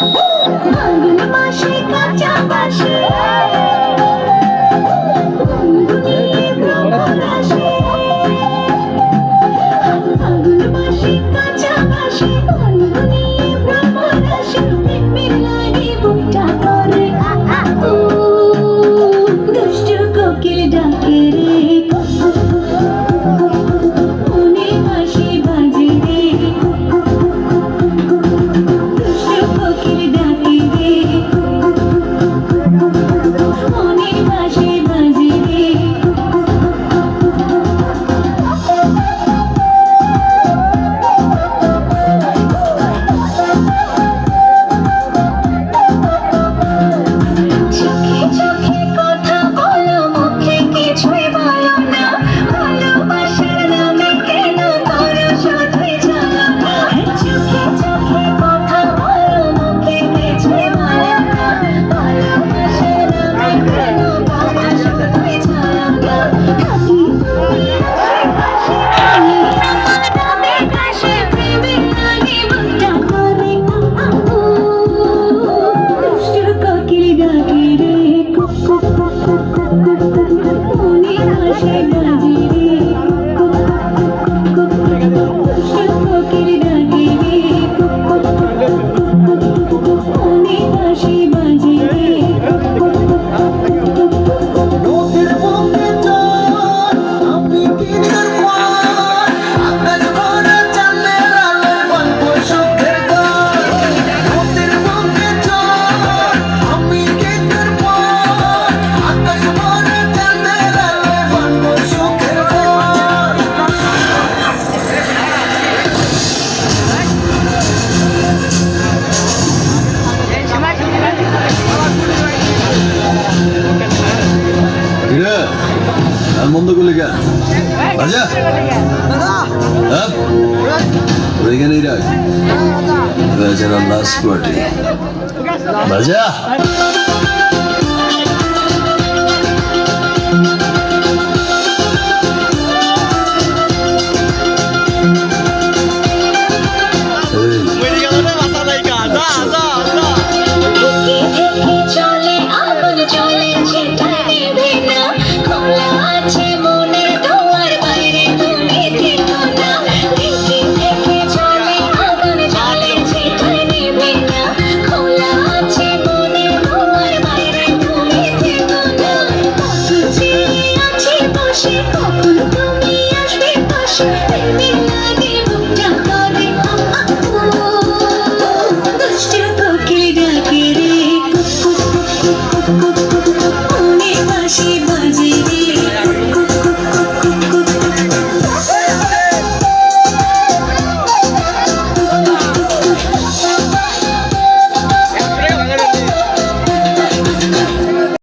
ফাল্গুন মাসে কাঁচা বাসে গুনগুনিয়ে ভ্রমর আসে। ফাল্গুন মাসে কাঁচা বাসে গুনগুনিয়ে ভ্রমর আসে। প্রেমের লাগে বুকটা করে আ আ উ। দুষ্টু কোকিল ডাকে রে মনে বাঁশি বাজে রে। দুষ্টু কোকিল ডাকে রে মনে বাঁশি বাজে রে। চোখে চোখে কথা বলো মুখে কিছুই বলো না। ভালোবাসার নামে কেন করো শুধুই ঝামেলা। চোখে চোখে কথা বলো মুখে কিছুই বলো না। ভালোবাসার নামে কেন করো শুধুই ঝামেলা। থাকি আশেপাশে খালি আমার নামে কাশে। প্রেমের লাগে বুকটা করে আ আ উ। দুষ্টু কোকিল ডাকে রে cook cook cook cook cook cook cook cook. মনে বাঁশি বাজে রে cook cook cook cook cook. দুষ্টু কোকিল ডাকে রে cook cook cook cook cook cook cook. মনে বাঁশি বাজে রে cook cook cook cook cook cook. নদীর বুকে জল আমি কিছুর পর আকাশ ভরা চাঁদের আলোয় বলবো সুখের গান। নদীর বুকে জল আমি কিছুর পর আকাশ ভরা চাঁদের আলোয় বলবো সুখের গান। কিরে আর বন্ধ করলি কেন? বাজা হ্যাঁ ওর এখানেই রাখ। লাস্ট পার্টি বাজা।